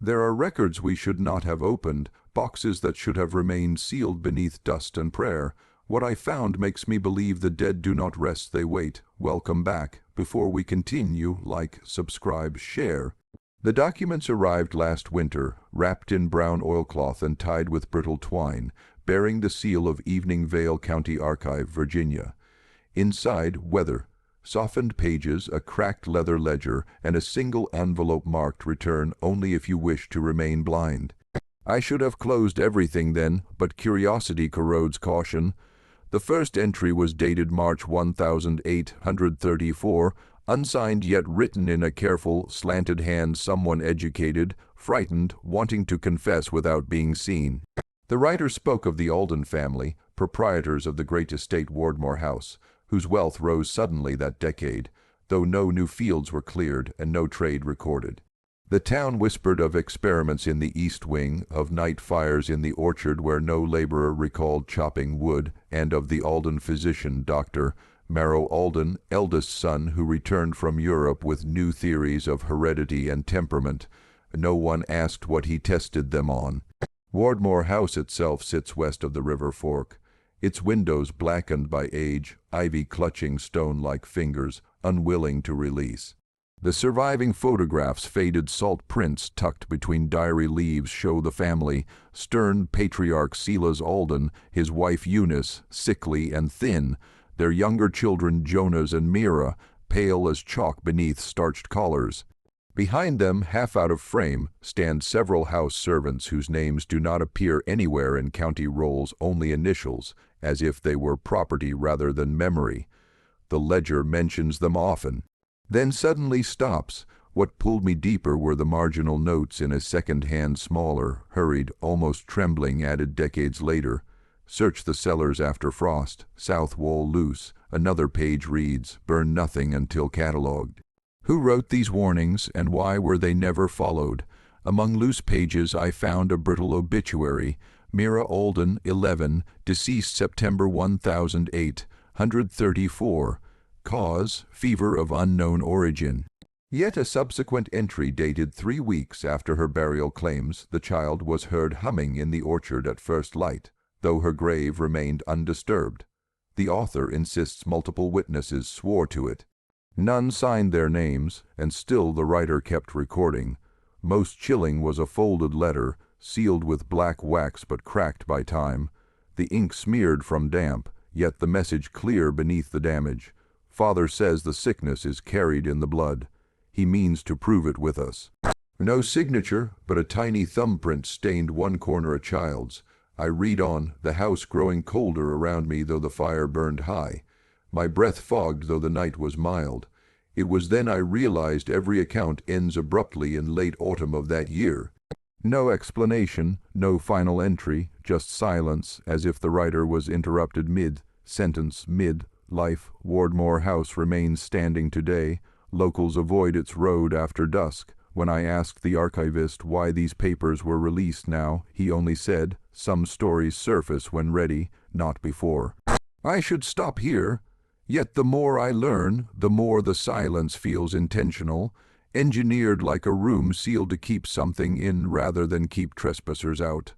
There are records we should not have opened, boxes that should have remained sealed beneath dust and prayer. What I found makes me believe the dead do not rest, they wait. Welcome back. Before we continue, like, subscribe, share. The documents arrived last winter, wrapped in brown oilcloth and tied with brittle twine, bearing the seal of Evening Vale County Archive, Virginia. Inside, weather, softened pages, a cracked leather ledger, and a single envelope marked "Return only if you wish to remain blind." I should have closed everything then, but curiosity corrodes caution. The first entry was dated March 1834, unsigned yet written in a careful, slanted hand, someone educated, frightened, wanting to confess without being seen. The writer spoke of the Alden family, proprietors of the great estate Wardmore House, whose wealth rose suddenly that decade, though no new fields were cleared and no trade recorded. The town whispered of experiments in the East Wing, of night fires in the orchard where no laborer recalled chopping wood, and of the Alden physician, Dr. Marrow Alden, eldest son, who returned from Europe with new theories of heredity and temperament. No one asked what he tested them on. Wardmore House itself sits west of the river fork, its windows blackened by age, ivy clutching stone-like fingers, unwilling to release. The surviving photographs, faded salt prints tucked between diary leaves, show the family, stern patriarch Silas Alden, his wife Eunice, sickly and thin, their younger children Jonas and Mira, pale as chalk beneath starched collars. Behind them, half out of frame, stand several house servants whose names do not appear anywhere in county rolls, only initials, as if they were property rather than memory. The ledger mentions them often, then suddenly stops. What pulled me deeper were the marginal notes in a second hand, smaller, hurried, almost trembling, added decades later. Search the cellars after frost, south wall loose. Another page reads, burn nothing until catalogued. Who wrote these warnings, and why were they never followed? Among loose pages I found a brittle obituary. Mira Alden, 11, deceased September 1834. Cause, fever of unknown origin. Yet a subsequent entry dated 3 weeks after her burial claims the child was heard humming in the orchard at first light, though her grave remained undisturbed. The author insists multiple witnesses swore to it. None signed their names, and still the writer kept recording. Most chilling was a folded letter, sealed with black wax but cracked by time, the ink smeared from damp, yet the message clear beneath the damage. Father says the sickness is carried in the blood. He means to prove it with us. No signature, but a tiny thumbprint stained one corner a child's. I read on, the house growing colder around me though the fire burned high. My breath fogged though the night was mild. It was then I realized every account ends abruptly in late autumn of that year. No explanation, no final entry, just silence, as if the writer was interrupted mid-sentence, mid-life. Wardmore House remains standing today. Locals avoid its road after dusk. When I asked the archivist why these papers were released now, he only said, some stories surface when ready, not before. I should stop here. Yet the more I learn, the more the silence feels intentional, engineered like a room sealed to keep something in rather than keep trespassers out.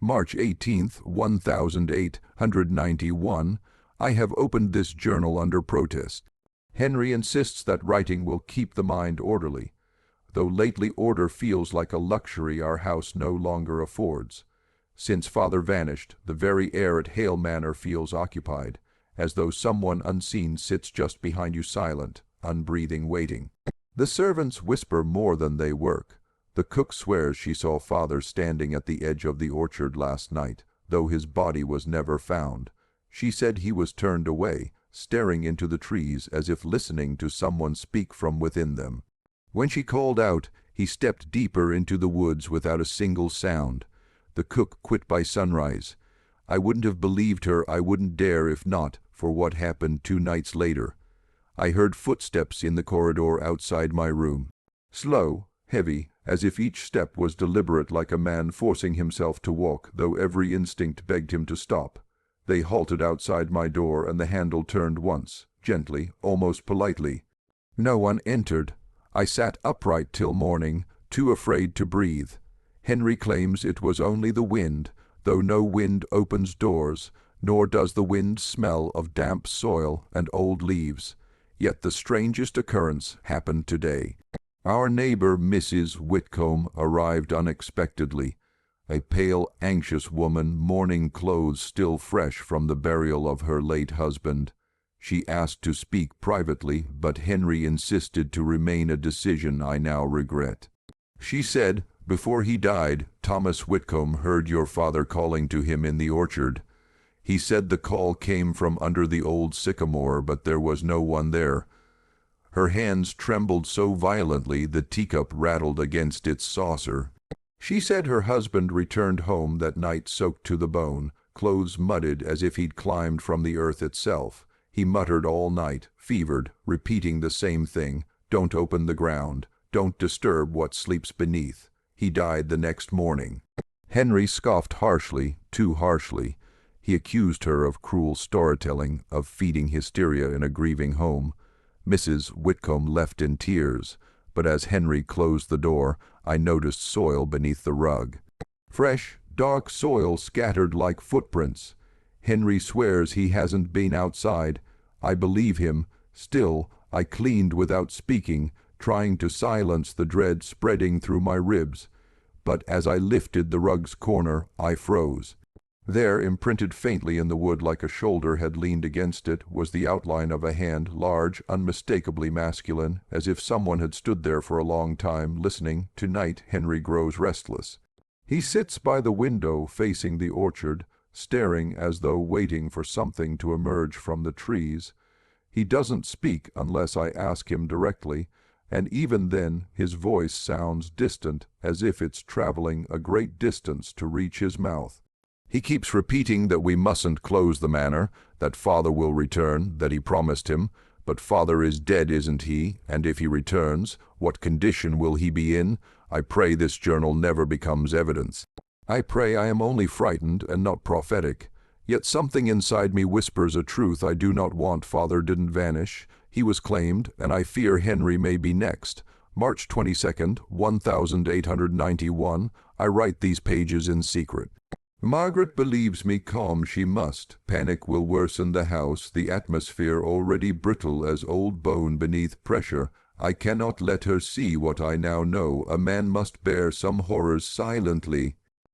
March 18th, 1891. I have opened this journal under protest. Henry insists that writing will keep the mind orderly, though lately order feels like a luxury our house no longer affords. Since Father vanished, the very air at Hale Manor feels occupied, as though someone unseen sits just behind you, silent, unbreathing, waiting. The servants whisper more than they work. The cook swears she saw Father standing at the edge of the orchard last night, though his body was never found. She said he was turned away, staring into the trees as if listening to someone speak from within them. When she called out, he stepped deeper into the woods without a single sound. The cook quit by sunrise. I wouldn't have believed her, I wouldn't dare if not for what happened 2 nights later. I heard footsteps in the corridor outside my room. Slow, heavy, as if each step was deliberate, like a man forcing himself to walk, though every instinct begged him to stop. They halted outside my door, and the handle turned once, gently, almost politely. No one entered. I sat upright till morning, too afraid to breathe. Henry claims it was only the wind, though no wind opens doors, nor does the wind smell of damp soil and old leaves. Yet the strangest occurrence happened today. Our neighbor, Mrs. Whitcomb, arrived unexpectedly, a pale, anxious woman, mourning clothes still fresh from the burial of her late husband. She asked to speak privately, but Henry insisted to remain, a decision I now regret. She said, "Before he died, Thomas Whitcomb heard your father calling to him in the orchard. He said the call came from under the old sycamore, but there was no one there." Her hands trembled so violently the teacup rattled against its saucer. She said her husband returned home that night soaked to the bone, clothes mudded as if he'd climbed from the earth itself. He muttered all night, fevered, repeating the same thing: "Don't open the ground. Don't disturb what sleeps beneath." He died the next morning. Henry scoffed harshly, too harshly. He accused her of cruel storytelling, of feeding hysteria in a grieving home. Mrs. Whitcomb left in tears, but as Henry closed the door, I noticed soil beneath the rug. Fresh, dark soil scattered like footprints. Henry swears he hasn't been outside. I believe him. Still, I cleaned without speaking, trying to silence the dread spreading through my ribs. But as I lifted the rug's corner, I froze. There, imprinted faintly in the wood like a shoulder had leaned against it, was the outline of a hand, large, unmistakably masculine, as if someone had stood there for a long time, listening. Tonight Henry grows restless. He sits by the window facing the orchard, staring as though waiting for something to emerge from the trees. He doesn't speak unless I ask him directly, and even then his voice sounds distant, as if it's traveling a great distance to reach his mouth. He keeps repeating that we mustn't close the manor, that father will return, that he promised him. But father is dead, isn't he? And if he returns, what condition will he be in? I pray this journal never becomes evidence. I pray I am only frightened and not prophetic. Yet something inside me whispers a truth I do not want. Father didn't vanish. He was claimed, and I fear Henry may be next. March 22nd, 1891. I write these pages in secret. Margaret believes me calm she must. Panic will worsen the house, the atmosphere already brittle as old bone beneath pressure. I cannot let her see what I now know. A man must bear some horrors silently.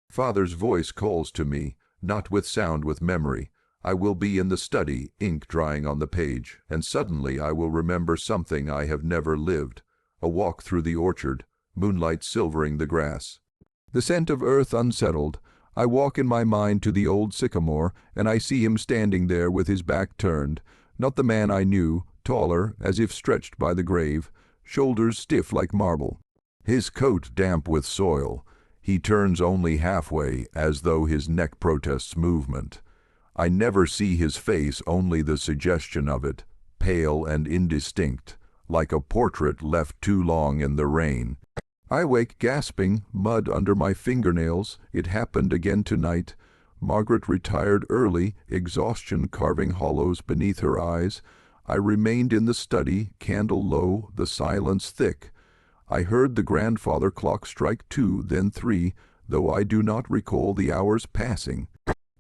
Father's voice calls to me, not with sound, with memory. I will be in the study, ink drying on the page, and suddenly I will remember something I have never lived. A walk through the orchard, moonlight silvering the grass. The scent of earth unsettled. I walk in my mind to the old sycamore, and I see him standing there with his back turned. Not the man I knew, taller, as if stretched by the grave, shoulders stiff like marble. His coat damp with soil. He turns only halfway, as though his neck protests movement. I never see his face, only the suggestion of it, pale and indistinct, like a portrait left too long in the rain. I wake gasping, mud under my fingernails. It happened again tonight. Margaret retired early, exhaustion carving hollows beneath her eyes. I remained in the study, candle low, the silence thick. I heard the grandfather clock strike 2, then 3, though I do not recall the hours passing.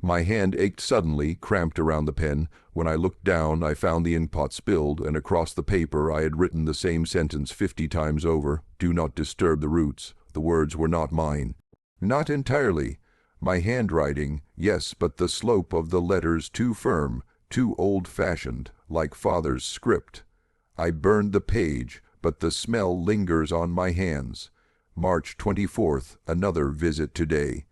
My hand ached suddenly, cramped around the pen. When I looked down, I found the inkpot spilled, and across the paper I had written the same sentence 50 times over. Do not disturb the roots. The words were not mine. Not entirely. My handwriting, yes, but the slope of the letters too firm, too old-fashioned, like father's script. I burned the page, but the smell lingers on my hands. March 24th, another visit today.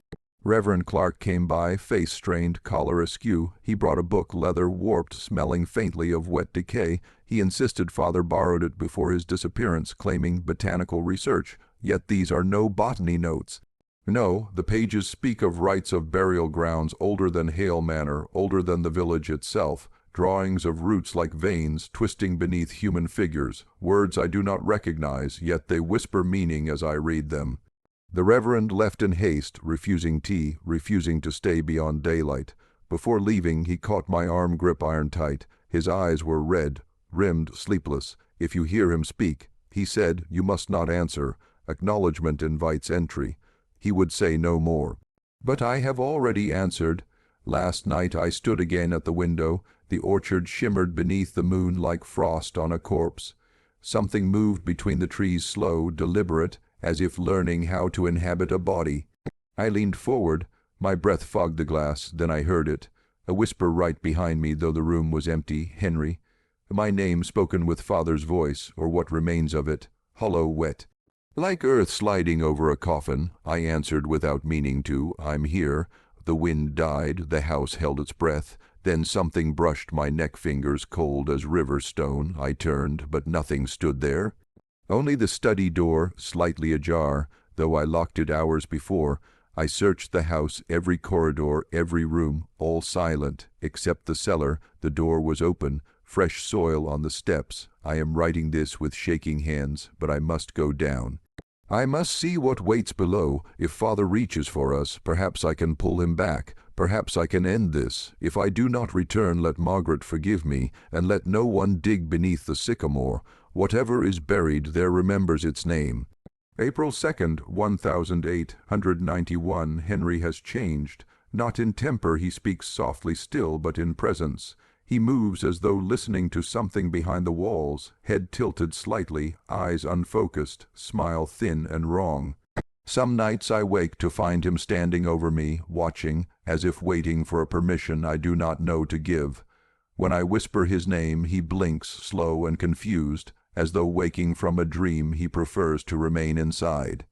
Reverend Clark came by, face strained, collar askew. He brought a book, leather warped, smelling faintly of wet decay. He insisted father borrowed it before his disappearance, claiming botanical research. Yet these are no botany notes. No, the pages speak of rites of burial grounds older than Hale Manor, older than the village itself, drawings of roots like veins twisting beneath human figures, words I do not recognize, yet they whisper meaning as I read them. The Reverend left in haste, refusing tea, refusing to stay beyond daylight. Before leaving, he caught my arm grip iron tight. His eyes were red, rimmed, sleepless. If you hear him speak, he said, you must not answer. Acknowledgement invites entry. He would say no more. But I have already answered. Last night I stood again at the window. The orchard shimmered beneath the moon like frost on a corpse. Something moved between the trees, slow, deliberate, as if learning how to inhabit a body. I leaned forward. My breath fogged the glass. Then I heard it. A whisper right behind me, though the room was empty. Henry. My name spoken with father's voice, or what remains of it, hollow, wet. Like earth sliding over a coffin, I answered without meaning to. I'm here. The wind died. The house held its breath. Then something brushed my neck, fingers cold as river stone. I turned, but nothing stood there. Only the study door, slightly ajar, though I locked it hours before. I searched the house, every corridor, every room, all silent, except the cellar. The door was open, fresh soil on the steps. I am writing this with shaking hands, but I must go down. I must see what waits below. If father reaches for us, perhaps I can pull him back. Perhaps I can end this. If I do not return, let Margaret forgive me, and let no one dig beneath the sycamore. Whatever is buried there remembers its name. April 2nd, 1891. Henry has changed. Not in temper, he speaks softly still, but in presence. He moves as though listening to something behind the walls, head tilted slightly, eyes unfocused, smile thin and wrong. Some nights I wake to find him standing over me, watching, as if waiting for a permission I do not know to give. When I whisper his name, he blinks, slow and confused, as though waking from a dream. He prefers to remain inside.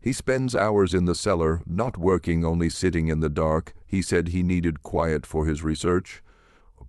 He spends hours in the cellar, not working, only sitting in the dark. He said he needed quiet for his research.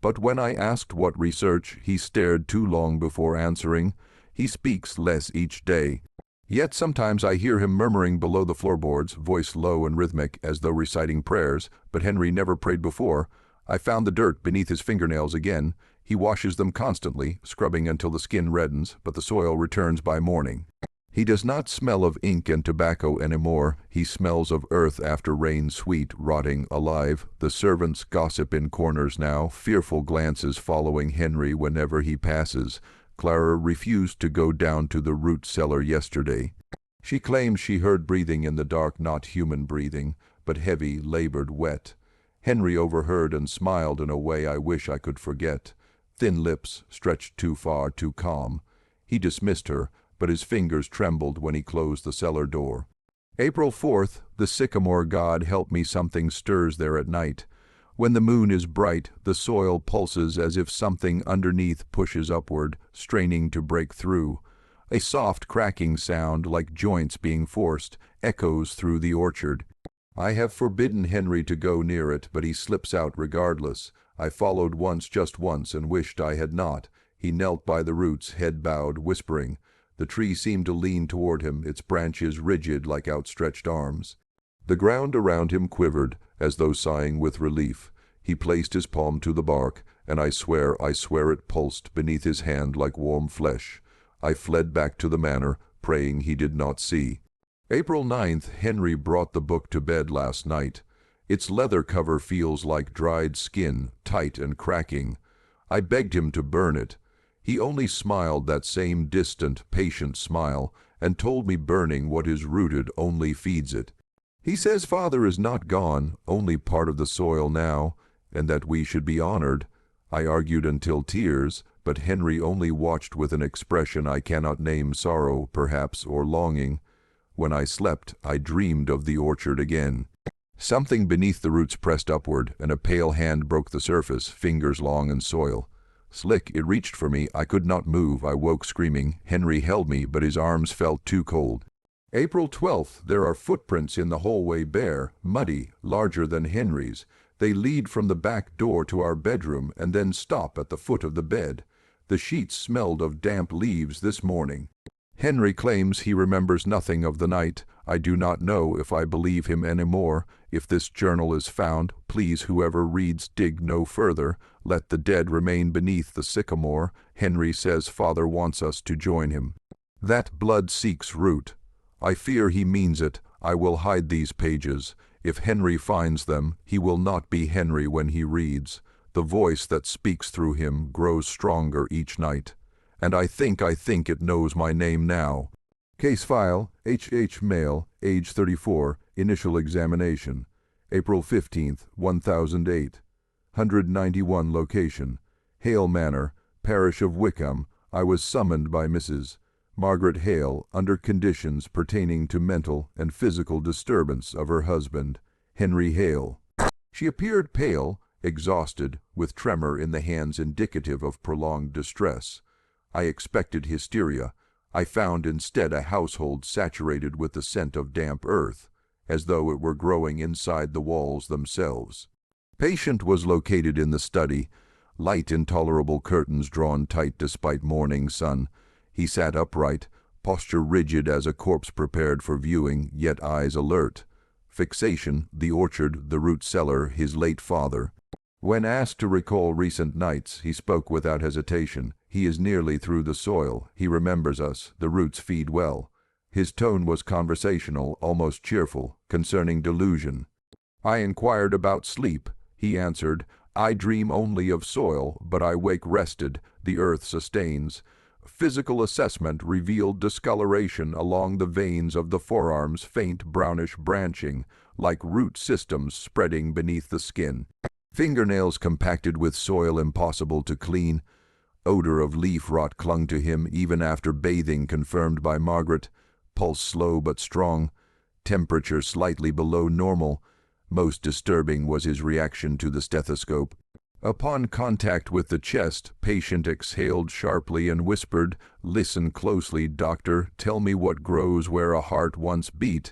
But when I asked what research, he stared too long before answering. He speaks less each day. Yet sometimes I hear him murmuring below the floorboards, voice low and rhythmic, as though reciting prayers. But Henry never prayed before. I found the dirt beneath his fingernails again. He washes them constantly, scrubbing until the skin reddens, but the soil returns by morning. He does not smell of ink and tobacco anymore. He smells of earth after rain, sweet, rotting, alive. The servants gossip in corners now, fearful glances following Henry whenever he passes. Clara refused to go down to the root cellar yesterday. She claims she heard breathing in the dark, not human breathing, but heavy, labored, wet. Henry overheard and smiled in a way I wish I could forget. Thin lips, stretched too far, too calm. He dismissed her, but his fingers trembled when he closed the cellar door. April 4th, the sycamore. God help me, something stirs there at night. When the moon is bright, the soil pulses as if something underneath pushes upward, straining to break through. A soft cracking sound, like joints being forced, echoes through the orchard. I have forbidden Henry to go near it, but he slips out regardless. I followed once, just once, and wished I had not. He knelt by the roots, head bowed, whispering. The tree seemed to lean toward him, its branches rigid like outstretched arms. The ground around him quivered, as though sighing with relief. He placed his palm to the bark, and I swear it pulsed beneath his hand like warm flesh. I fled back to the manor, praying he did not see. April 9th, Henry brought the book to bed last night. Its leather cover feels like dried skin, tight and cracking. I begged him to burn it. He only smiled, that same distant, patient smile, and told me burning what is rooted only feeds it. He says father is not gone, only part of the soil now, and that we should be honored. I argued until tears, but Henry only watched with an expression I cannot name, sorrow, perhaps, or longing. When I slept, I dreamed of the orchard again. Something beneath the roots pressed upward, and a pale hand broke the surface, fingers long in soil. Slick, it reached for me. I could not move. I woke screaming. Henry held me, but his arms felt too cold. April 12th, there are footprints in the hallway, bare, muddy, larger than Henry's. They lead from the back door to our bedroom and then stop at the foot of the bed. The sheets smelled of damp leaves this morning. Henry claims he remembers nothing of the night. I do not know if I believe him anymore. If this journal is found, please, whoever reads, dig no further. Let the dead remain beneath the sycamore. Henry says father wants us to join him. That blood seeks root. I fear he means it. I will hide these pages. If Henry finds them, he will not be Henry when he reads. The voice that speaks through him grows stronger each night. And I think it knows my name now. Case file, H. Male, age 34, Initial examination. April 15, 1008. 191 location. Hale Manor, Parish of Wickham. I was summoned by Mrs. Margaret Hale under conditions pertaining to mental and physical disturbance of her husband, Henry Hale. She appeared pale, exhausted, with tremor in the hands indicative of prolonged distress. I expected hysteria. I found instead a household saturated with the scent of damp earth, as though it were growing inside the walls themselves. Patient was located in the study, light intolerable curtains drawn tight despite morning sun. He sat upright, posture rigid as a corpse prepared for viewing, yet eyes alert. Fixation, the orchard, the root cellar, his late father. When asked to recall recent nights, he spoke without hesitation. He is nearly through the soil. He remembers us. The roots feed well. His tone was conversational, almost cheerful, concerning delusion. I inquired about sleep. He answered, I dream only of soil, but I wake rested. The earth sustains. Physical assessment revealed discoloration along the veins of the forearms, faint brownish branching, like root systems spreading beneath the skin. Fingernails compacted with soil impossible to clean. Odor of leaf rot clung to him even after bathing, confirmed by Margaret. Pulse slow but strong. Temperature slightly below normal. Most disturbing was his reaction to the stethoscope. Upon contact with the chest, patient exhaled sharply and whispered, Listen closely, doctor. Tell me what grows where a heart once beat.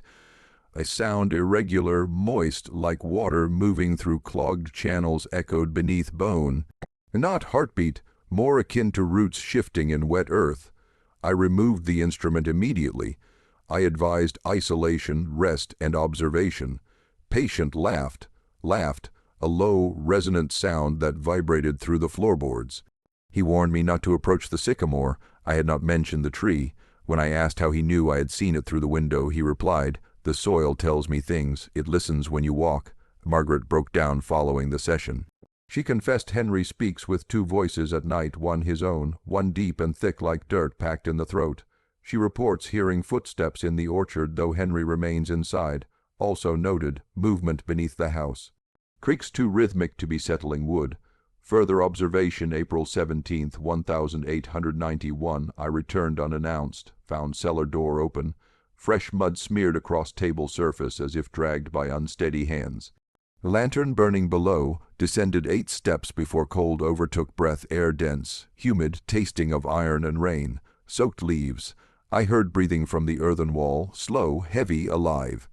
A sound irregular, moist, like water moving through clogged channels echoed beneath bone. Not heartbeat, more akin to roots shifting in wet earth. I removed the instrument immediately. I advised isolation, rest, and observation. Patient laughed, a low, resonant sound that vibrated through the floorboards. He warned me not to approach the sycamore. I had not mentioned the tree. When I asked how he knew I had seen it through the window, he replied, The soil tells me things. It listens when you walk. Margaret broke down following the session. She confessed Henry speaks with two voices at night, one his own, one deep and thick like dirt packed in the throat. She reports hearing footsteps in the orchard, though Henry remains inside. Also noted movement beneath the house. Creaks too rhythmic to be settling wood. Further observation, April 17, 1891. I returned unannounced. Found cellar door open. Fresh mud smeared across table surface as if dragged by unsteady hands. Lantern burning below. Descended 8 steps before cold overtook breath, air dense, humid, tasting of iron and rain. Soaked leaves. I heard breathing from the earthen wall, slow, heavy, alive.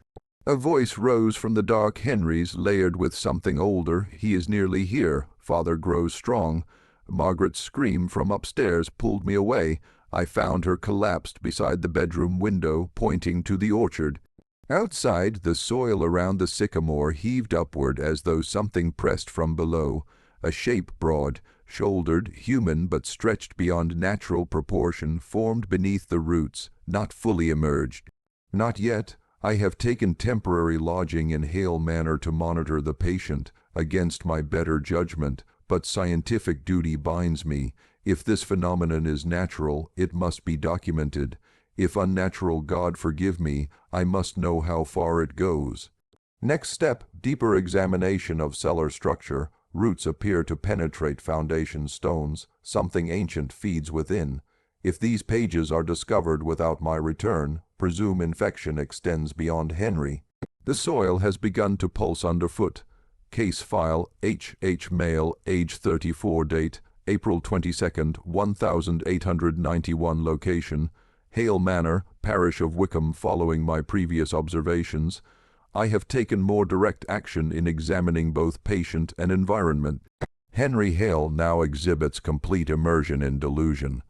A voice rose from the dark. Henry's, layered with something older. He is nearly here. Father grows strong. Margaret's scream from upstairs pulled me away. I found her collapsed beside the bedroom window, pointing to the orchard. Outside, the soil around the sycamore heaved upward as though something pressed from below. A shape broad, shouldered, human but stretched beyond natural proportion, formed beneath the roots, not fully emerged. Not yet. I have taken temporary lodging in Hale Manor to monitor the patient, against my better judgment, but scientific duty binds me. If this phenomenon is natural, it must be documented. If unnatural, God forgive me, I must know how far it goes. Next step, deeper examination of cellar structure. Roots appear to penetrate foundation stones. Something ancient feeds within. If these pages are discovered without my return, presume infection extends beyond Henry. The soil has begun to pulse underfoot. Case file, H. male, age 34, date, April 22, 1891, location, Hale Manor, Parish of Wickham. Following my previous observations, I have taken more direct action in examining both patient and environment. Henry Hale now exhibits complete immersion in delusion.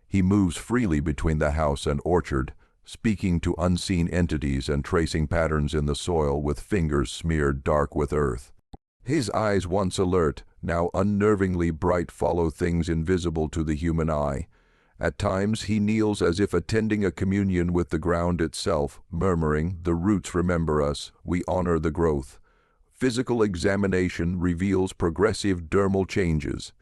He moves freely between the house and orchard, speaking to unseen entities and tracing patterns in the soil with fingers smeared dark with earth. His eyes, once alert, now unnervingly bright, follow things invisible to the human eye. At times he kneels as if attending a communion with the ground itself, murmuring, "The roots remember us, we honor the growth." Physical examination reveals progressive dermal changes.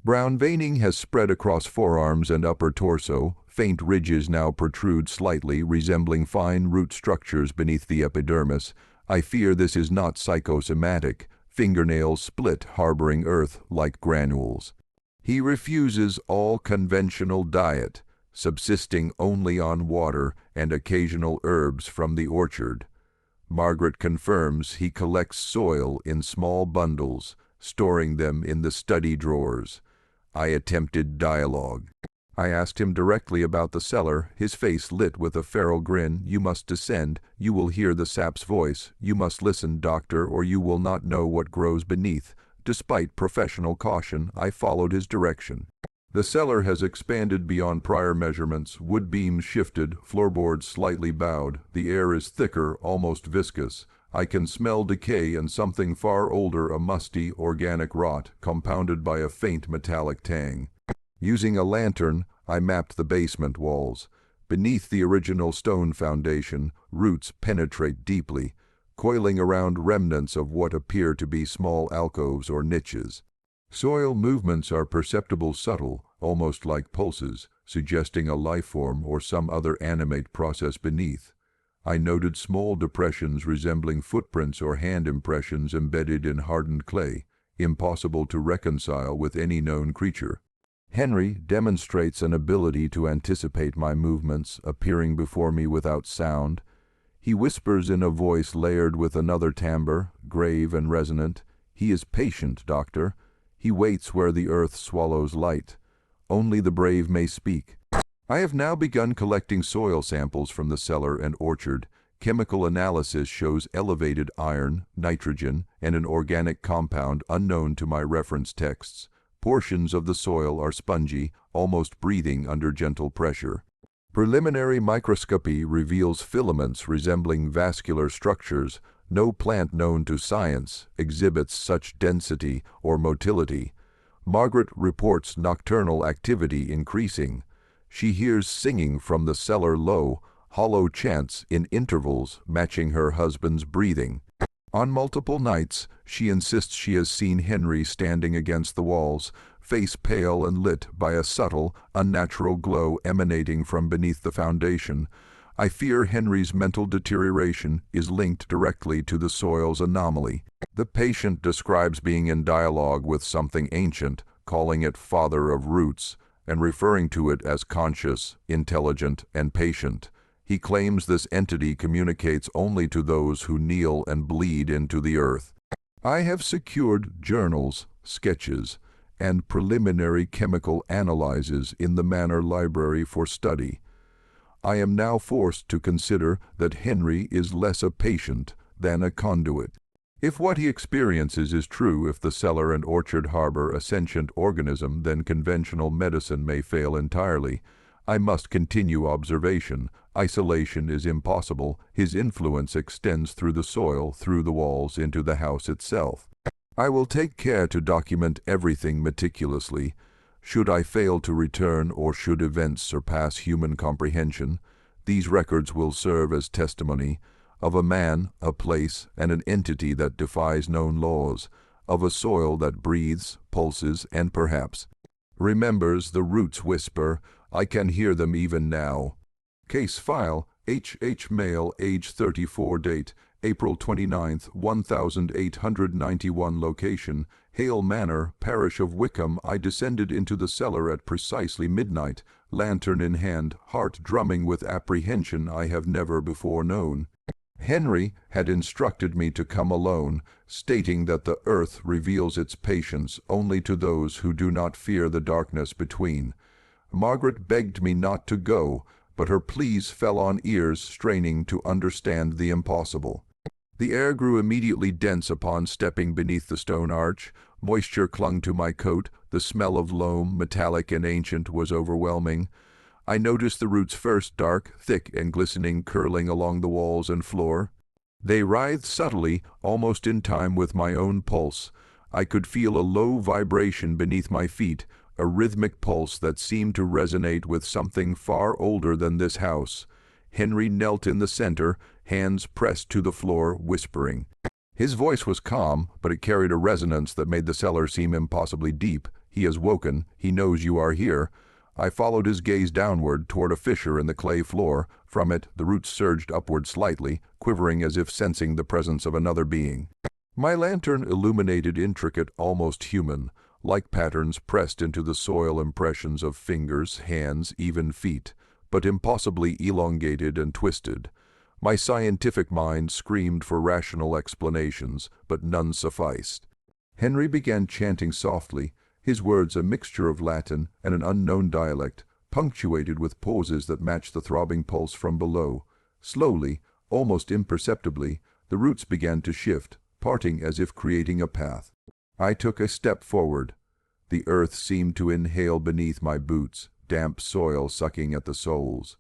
Brown veining has spread across forearms and upper torso. Faint ridges now protrude slightly, resembling fine root structures beneath the epidermis. I fear this is not psychosomatic. Fingernails split, harboring earth like granules. He refuses all conventional diet, subsisting only on water and occasional herbs from the orchard. Margaret confirms he collects soil in small bundles, storing them in the study drawers. I attempted dialogue. I asked him directly about the cellar, his face lit with a feral grin. You must descend. You will hear the sap's voice. You must listen, doctor, or you will not know what grows beneath. Despite professional caution, I followed his direction. The cellar has expanded beyond prior measurements. Wood beams shifted, floorboards slightly bowed. The air is thicker, almost viscous. I can smell decay and something far older, a musty, organic rot, compounded by a faint metallic tang. Using a lantern, I mapped the basement walls. Beneath the original stone foundation, roots penetrate deeply, coiling around remnants of what appear to be small alcoves or niches. Soil movements are perceptible, subtle, almost like pulses, suggesting a life form or some other animate process beneath. I noted small depressions resembling footprints or hand impressions embedded in hardened clay, impossible to reconcile with any known creature. Henry demonstrates an ability to anticipate my movements, appearing before me without sound. He whispers in a voice layered with another timbre, grave and resonant. He is patient, doctor. He waits where the earth swallows light. Only the brave may speak. I have now begun collecting soil samples from the cellar and orchard. Chemical analysis shows elevated iron, nitrogen, and an organic compound unknown to my reference texts. Portions of the soil are spongy, almost breathing under gentle pressure. Preliminary microscopy reveals filaments resembling vascular structures. No plant known to science exhibits such density or motility. Margaret reports nocturnal activity increasing. She hears singing from the cellar low, hollow chants in intervals matching her husband's breathing. On multiple nights, she insists she has seen Henry standing against the walls, face pale and lit by a subtle, unnatural glow emanating from beneath the foundation. I fear Henry's mental deterioration is linked directly to the soil's anomaly. The patient describes being in dialogue with something ancient, calling it Father of Roots, and referring to it as conscious, intelligent, and patient. He claims this entity communicates only to those who kneel and bleed into the earth. I have secured journals, sketches, and preliminary chemical analyses in the Manor Library for study. I am now forced to consider that Henry is less a patient than a conduit. If what he experiences is true, if the cellar and orchard harbor a sentient organism, then conventional medicine may fail entirely. I must continue observation. Isolation is impossible. His influence extends through the soil, through the walls, into the house itself. I will take care to document everything meticulously. Should I fail to return, or should events surpass human comprehension, these records will serve as testimony of a man, a place, and an entity that defies known laws, of a soil that breathes, pulses, and perhaps remembers. The roots whisper. I can hear them even now. Case file, H. male, age 34, date, April 29, 1891, location, Hale Manor, parish of Wickham. I descended into the cellar at precisely midnight, lantern in hand, heart drumming with apprehension I have never before known. Henry had instructed me to come alone, stating that the earth reveals its patience only to those who do not fear the darkness between. Margaret begged me not to go, but her pleas fell on ears straining to understand the impossible. The air grew immediately dense upon stepping beneath the stone arch. Moisture clung to my coat. The smell of loam, metallic and ancient, was overwhelming. I noticed the roots first, dark, thick, and glistening, curling along the walls and floor. They writhed subtly, almost in time with my own pulse. I could feel a low vibration beneath my feet, a rhythmic pulse that seemed to resonate with something far older than this house. Henry knelt in the center, hands pressed to the floor, whispering. His voice was calm, but it carried a resonance that made the cellar seem impossibly deep. He has woken. He knows you are here. I followed his gaze downward toward a fissure in the clay floor. From it, the roots surged upward slightly, quivering as if sensing the presence of another being. My lantern illuminated intricate, almost human, like patterns pressed into the soil, impressions of fingers, hands, even feet, but impossibly elongated and twisted. My scientific mind screamed for rational explanations, but none sufficed. Henry began chanting softly, his words a mixture of Latin and an unknown dialect, punctuated with pauses that matched the throbbing pulse from below. Slowly, almost imperceptibly, the roots began to shift, parting as if creating a path. I took a step forward. The earth seemed to inhale beneath my boots, damp soil sucking at the soles.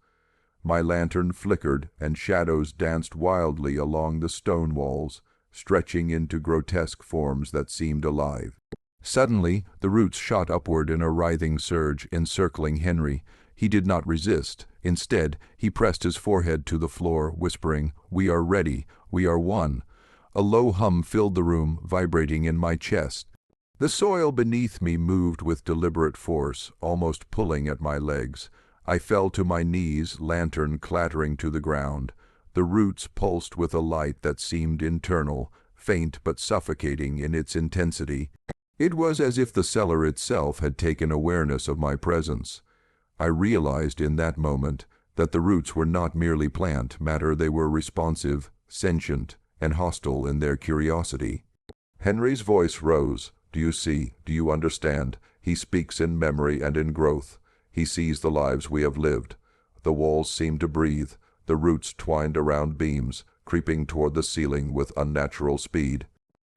My lantern flickered, and shadows danced wildly along the stone walls, stretching into grotesque forms that seemed alive. Suddenly, the roots shot upward in a writhing surge, encircling Henry. He did not resist. Instead, he pressed his forehead to the floor, whispering, "We are ready. We are one." A low hum filled the room, vibrating in my chest. The soil beneath me moved with deliberate force, almost pulling at my legs. I fell to my knees, lantern clattering to the ground. The roots pulsed with a light that seemed internal, faint but suffocating in its intensity. It was as if the cellar itself had taken awareness of my presence. I realized in that moment that the roots were not merely plant matter, they were responsive, sentient, and hostile in their curiosity. Henry's voice rose. "Do you see? Do you understand? He speaks in memory and in growth. He sees the lives we have lived." The walls seemed to breathe. The roots twined around beams, creeping toward the ceiling with unnatural speed.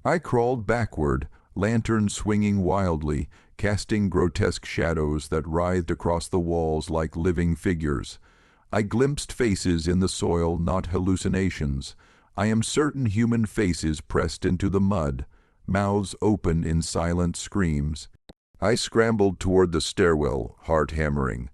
I crawled backward, lantern swinging wildly, casting grotesque shadows that writhed across the walls like living figures. I glimpsed faces in the soil, not hallucinations. I am certain human faces pressed into the mud, mouths open in silent screams. I scrambled toward the stairwell, heart hammering.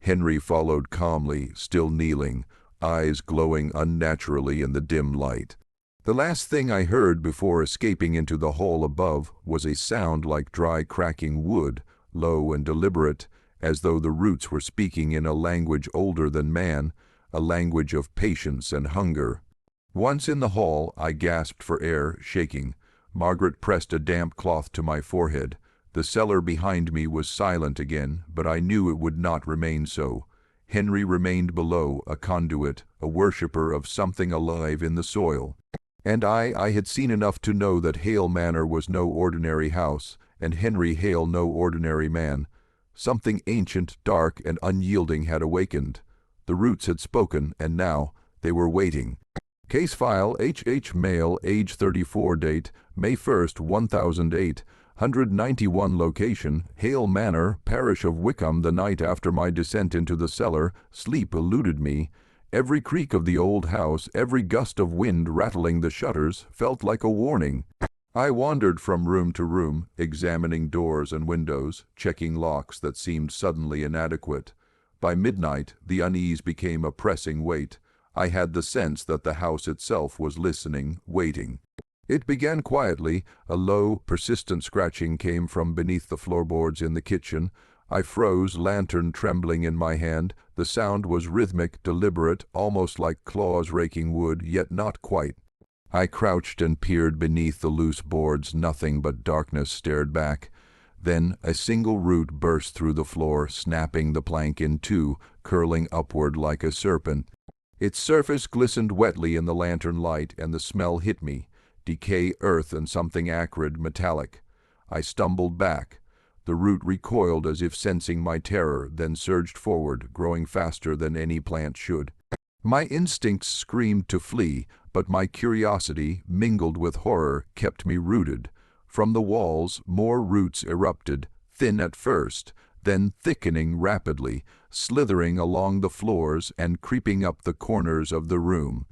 Henry followed calmly, still kneeling, eyes glowing unnaturally in the dim light. The last thing I heard before escaping into the hall above was a sound like dry cracking wood, low and deliberate, as though the roots were speaking in a language older than man, a language of patience and hunger. Once in the hall, I gasped for air, shaking. Margaret pressed a damp cloth to my forehead. The cellar behind me was silent again, but I knew it would not remain so. Henry remained below, a conduit, a worshipper of something alive in the soil. And I had seen enough to know that Hale Manor was no ordinary house, and Henry Hale no ordinary man. Something ancient, dark, and unyielding had awakened. The roots had spoken, and now they were waiting. Case file H.H. Male, age 34, date May 1st, 1008, 191 location, Hale Manor, parish of Wickham. The night after my descent into the cellar, sleep eluded me. Every creak of the old house, every gust of wind rattling the shutters, felt like a warning. I wandered from room to room, examining doors and windows, checking locks that seemed suddenly inadequate. By midnight, the unease became a pressing weight. I had the sense that the house itself was listening, waiting. It began quietly. A low, persistent scratching came from beneath the floorboards in the kitchen. I froze, lantern trembling in my hand. The sound was rhythmic, deliberate, almost like claws raking wood, yet not quite. I crouched and peered beneath the loose boards. Nothing but darkness stared back. Then a single root burst through the floor, snapping the plank in two, curling upward like a serpent. Its surface glistened wetly in the lantern light, and the smell hit me. Decay, earth, and something acrid, metallic. I stumbled back. The root recoiled as if sensing my terror, then surged forward, growing faster than any plant should. My instincts screamed to flee, but my curiosity, mingled with horror, kept me rooted. From the walls, more roots erupted, thin at first, then thickening rapidly, slithering along the floors and creeping up the corners of the room.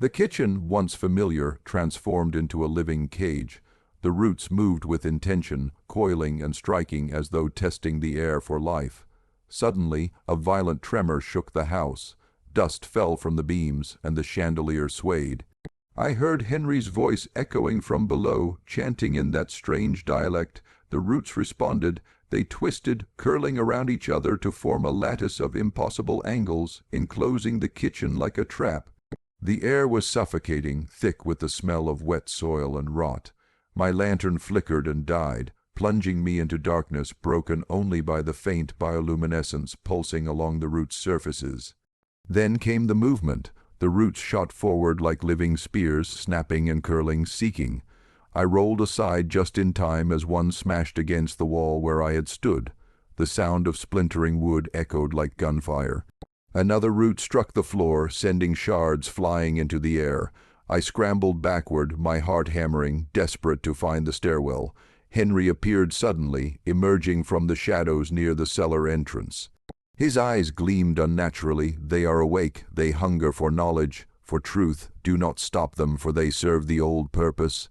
The kitchen, once familiar, transformed into a living cage. The roots moved with intention, coiling and striking as though testing the air for life. Suddenly, a violent tremor shook the house. Dust fell from the beams, and the chandelier swayed. I heard Henry's voice echoing from below, chanting in that strange dialect. The roots responded, They twisted, curling around each other to form a lattice of impossible angles, enclosing the kitchen like a trap. The air was suffocating, thick with the smell of wet soil and rot. My lantern flickered and died, plunging me into darkness broken only by the faint bioluminescence pulsing along the roots' surfaces. Then came the movement. The roots shot forward like living spears, snapping and curling, seeking. I rolled aside just in time as one smashed against the wall where I had stood. The sound of splintering wood echoed like gunfire. Another root struck the floor, sending shards flying into the air. I scrambled backward, my heart hammering, desperate to find the stairwell. Henry appeared suddenly, emerging from the shadows near the cellar entrance. His eyes gleamed unnaturally. They are awake, they hunger for knowledge, for truth. Do not stop them, for they serve the old purpose.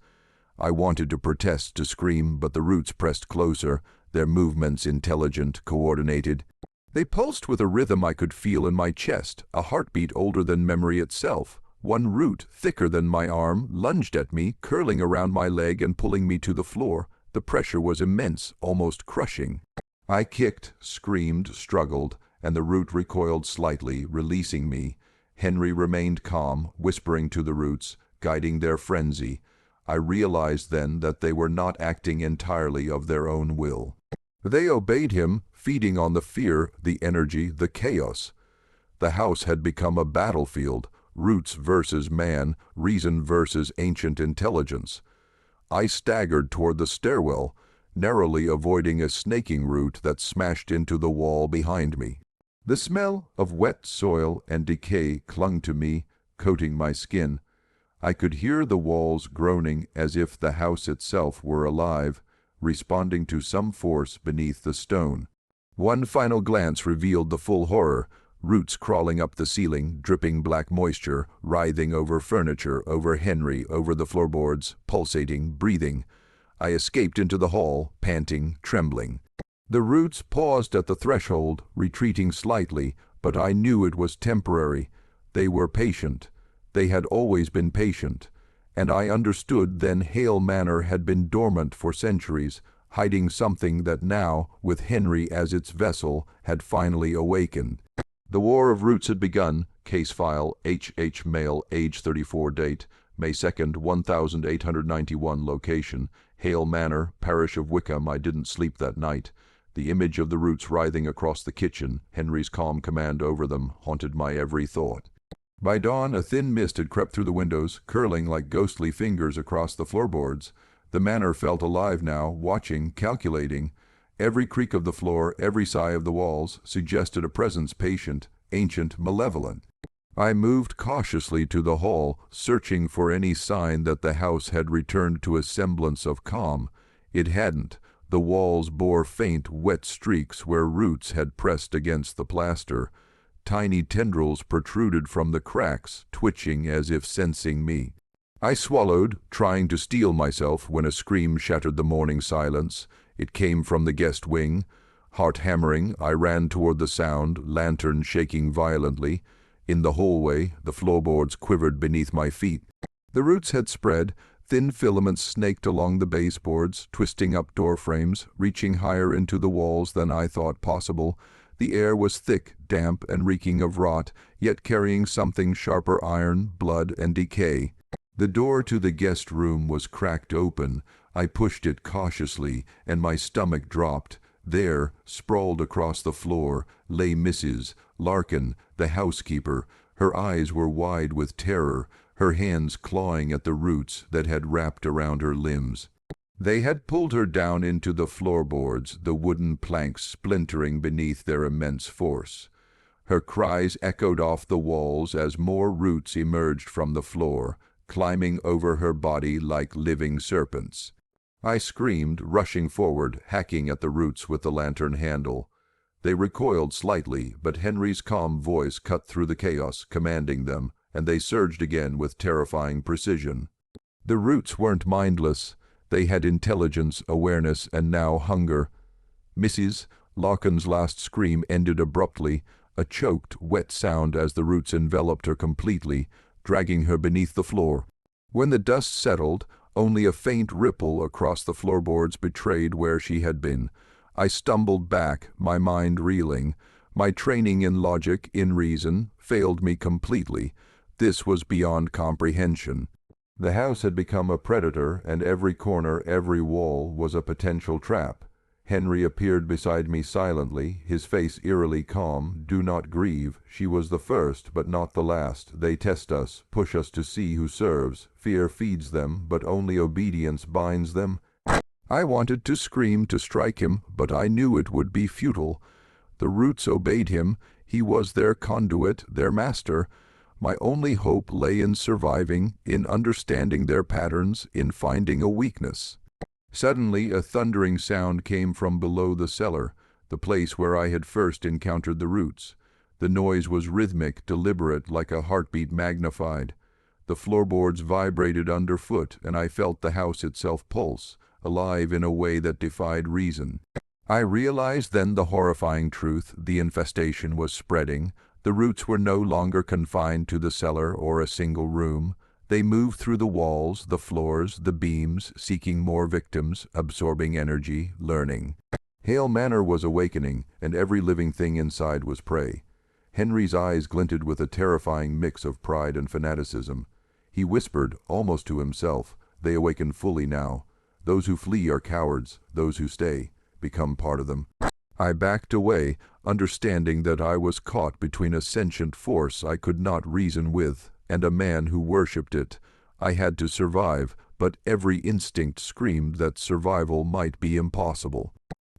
I wanted to protest, to scream, but the roots pressed closer, their movements intelligent, coordinated. They pulsed with a rhythm I could feel in my chest, a heartbeat older than memory itself. One root, thicker than my arm, lunged at me, curling around my leg and pulling me to the floor. The pressure was immense, almost crushing. I kicked, screamed, struggled, and the root recoiled slightly, releasing me. Henry remained calm, whispering to the roots, guiding their frenzy. I realized then that they were not acting entirely of their own will. They obeyed him, feeding on the fear, the energy, the chaos. The house had become a battlefield, roots versus man, reason versus ancient intelligence. I staggered toward the stairwell, narrowly avoiding a snaking root that smashed into the wall behind me. The smell of wet soil and decay clung to me, coating my skin. I could hear the walls groaning as if the house itself were alive, responding to some force beneath the stone. One final glance revealed the full horror, roots crawling up the ceiling, dripping black moisture, writhing over furniture, over Henry, over the floorboards, pulsating, breathing. I escaped into the hall, panting, trembling. The roots paused at the threshold, retreating slightly, but I knew it was temporary. They were patient. They had always been patient, and I understood then Hale Manor had been dormant for centuries, hiding something that now, with Henry as its vessel, had finally awakened. The War of Roots had begun. Case file, H.H. Male, age 34, date, May 2nd, 1891, location, Hale Manor, parish of Wickham. I didn't sleep that night. The image of the roots writhing across the kitchen, Henry's calm command over them, haunted my every thought. By dawn, a thin mist had crept through the windows, curling like ghostly fingers across the floorboards. The manor felt alive now, watching, calculating. Every creak of the floor, every sigh of the walls, suggested a presence patient, ancient, malevolent. I moved cautiously to the hall, searching for any sign that the house had returned to a semblance of calm. It hadn't. The walls bore faint, wet streaks where roots had pressed against the plaster. Tiny tendrils protruded from the cracks, twitching as if sensing me. I swallowed, trying to steel myself, when a scream shattered the morning silence. It came from the guest wing. Heart hammering, I ran toward the sound, lantern shaking violently. In the hallway, the floorboards quivered beneath my feet. The roots had spread. Thin filaments snaked along the baseboards, twisting up door frames, reaching higher into the walls than I thought possible. The air was thick, damp, and reeking of rot, yet carrying something sharper iron, blood, and decay. The door to the guest room was cracked open. I pushed it cautiously, and my stomach dropped. There, sprawled across the floor, lay Mrs. Larkin, the housekeeper. Her eyes were wide with terror, her hands clawing at the roots that had wrapped around her limbs. They had pulled her down into the floorboards, the wooden planks splintering beneath their immense force. Her cries echoed off the walls as more roots emerged from the floor, climbing over her body like living serpents. I screamed, rushing forward, hacking at the roots with the lantern handle. They recoiled slightly, but Henry's calm voice cut through the chaos, commanding them, and they surged again with terrifying precision. The roots weren't mindless. They had intelligence, awareness, and now hunger. Mrs. Larkin's last scream ended abruptly, a choked, wet sound as the roots enveloped her completely, dragging her beneath the floor. When the dust settled, only a faint ripple across the floorboards betrayed where she had been. I stumbled back, my mind reeling. My training in logic, in reason, failed me completely. This was beyond comprehension. The house had become a predator, and every corner, every wall was a potential trap. Henry appeared beside me silently, his face eerily calm. "Do not grieve. She was the first, but not the last. They test us, push us to see who serves. Fear feeds them, but only obedience binds them." I wanted to scream, to strike him, but I knew it would be futile. The roots obeyed him. He was their conduit, their master. My only hope lay in surviving, in understanding their patterns, in finding a weakness. Suddenly a thundering sound came from below the cellar, the place where I had first encountered the roots. The noise was rhythmic, deliberate, like a heartbeat magnified. The floorboards vibrated underfoot, and I felt the house itself pulse, alive in a way that defied reason. I realized then the horrifying truth: the infestation was spreading. The roots were no longer confined to the cellar or a single room. They moved through the walls, the floors, the beams, seeking more victims, absorbing energy, learning. Hale Manor was awakening, and every living thing inside was prey. Henry's eyes glinted with a terrifying mix of pride and fanaticism. He whispered, almost to himself, "They awaken fully now. Those who flee are cowards. Those who stay become part of them." I backed away, understanding that I was caught between a sentient force I could not reason with and a man who worshipped it. I had to survive, but every instinct screamed that survival might be impossible.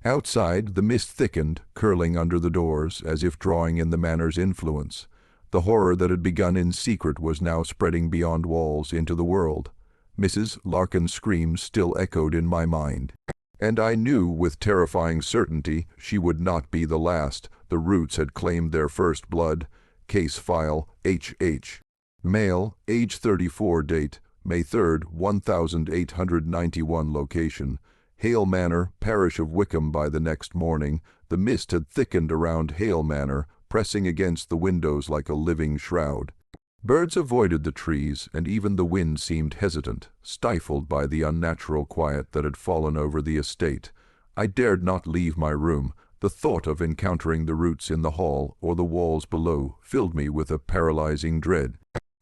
Outside, the mist thickened, curling under the doors, as if drawing in the manor's influence. The horror that had begun in secret was now spreading beyond walls into the world. Mrs. Larkin's screams still echoed in my mind. And I knew with terrifying certainty she would not be the last. The roots had claimed their first blood. Case file HH. Male, age 34, date May 3rd, 1891, location Hale Manor, parish of Wickham. By the next morning, the mist had thickened around Hale Manor, pressing against the windows like a living shroud. Birds avoided the trees, and even the wind seemed hesitant, stifled by the unnatural quiet that had fallen over the estate. I dared not leave my room. The thought of encountering the roots in the hall or the walls below filled me with a paralyzing dread.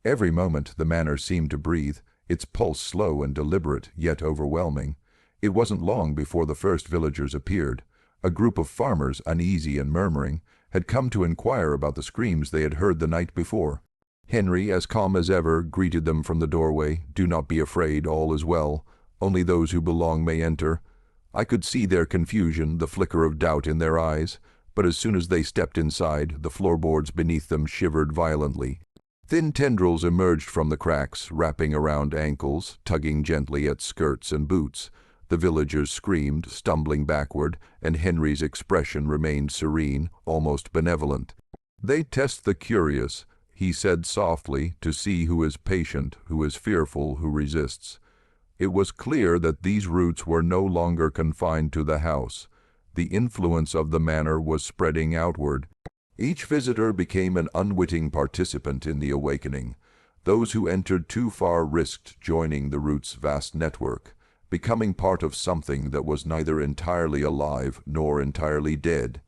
Every moment the manor seemed to breathe, its pulse slow and deliberate, yet overwhelming. It wasn't long before the first villagers appeared. A group of farmers, uneasy and murmuring, had come to inquire about the screams they had heard the night before. Henry, as calm as ever, greeted them from the doorway. "Do not be afraid, all is well. Only those who belong may enter." I could see their confusion, the flicker of doubt in their eyes, but as soon as they stepped inside, the floorboards beneath them shivered violently. Thin tendrils emerged from the cracks, wrapping around ankles, tugging gently at skirts and boots. The villagers screamed, stumbling backward, and Henry's expression remained serene, almost benevolent. "They test the curious," he said softly, "to see who is patient, who is fearful, who resists." It was clear that these roots were no longer confined to the house. The influence of the manor was spreading outward. Each visitor became an unwitting participant in the awakening. Those who entered too far risked joining the roots' vast network, becoming part of something that was neither entirely alive nor entirely dead.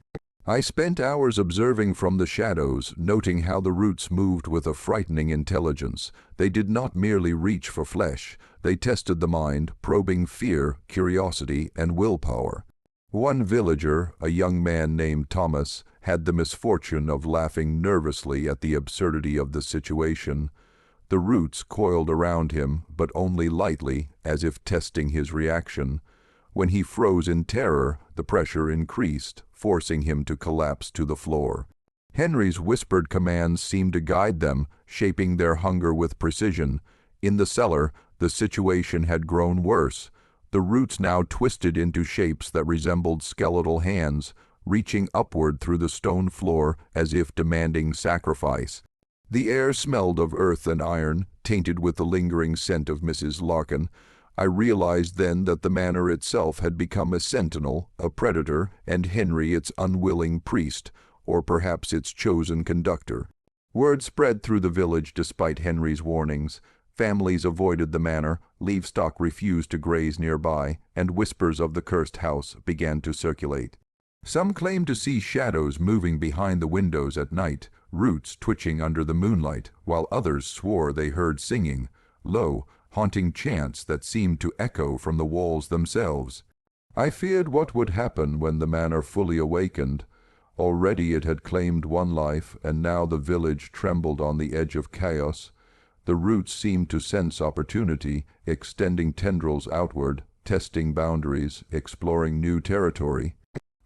I spent hours observing from the shadows, noting how the roots moved with a frightening intelligence. They did not merely reach for flesh. They tested the mind, probing fear, curiosity, and willpower. One villager, a young man named Thomas, had the misfortune of laughing nervously at the absurdity of the situation. The roots coiled around him, but only lightly, as if testing his reaction. When he froze in terror, the pressure increased, forcing him to collapse to the floor. Henry's whispered commands seemed to guide them, shaping their hunger with precision. In the cellar, the situation had grown worse. The roots now twisted into shapes that resembled skeletal hands, reaching upward through the stone floor as if demanding sacrifice. The air smelled of earth and iron, tainted with the lingering scent of Mrs. Larkin. I realized then that the manor itself had become a sentinel, a predator, and Henry its unwilling priest, or perhaps its chosen conductor. Word spread through the village despite Henry's warnings. Families avoided the manor, livestock refused to graze nearby, and whispers of the cursed house began to circulate. Some claimed to see shadows moving behind the windows at night, roots twitching under the moonlight, while others swore they heard singing, low, haunting chants that seemed to echo from the walls themselves. I feared what would happen when the manor fully awakened. Already it had claimed one life, and now the village trembled on the edge of chaos. The roots seemed to sense opportunity, extending tendrils outward, testing boundaries, exploring new territory.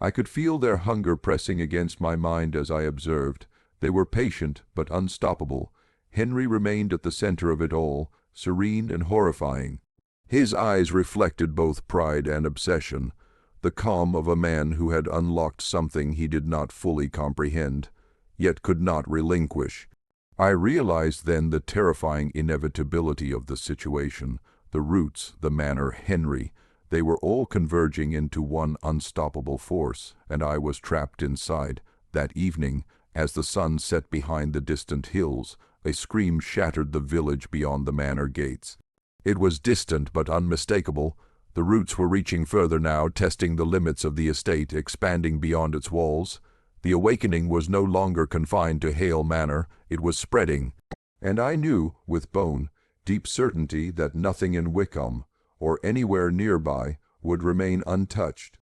I could feel their hunger pressing against my mind as I observed. They were patient but unstoppable. Henry remained at the center of it all, serene and horrifying. His eyes reflected both pride and obsession, the calm of a man who had unlocked something he did not fully comprehend, yet could not relinquish. I realized then the terrifying inevitability of the situation. The roots, the manor, Henry, they were all converging into one unstoppable force, and I was trapped inside. That evening, as the sun set behind the distant hills, a scream shattered the village beyond the manor gates. It was distant but unmistakable. The roots were reaching further now, testing the limits of the estate, expanding beyond its walls. The awakening was no longer confined to Hale Manor, it was spreading. And I knew, with deep certainty, that nothing in Wickham, or anywhere nearby, would remain untouched.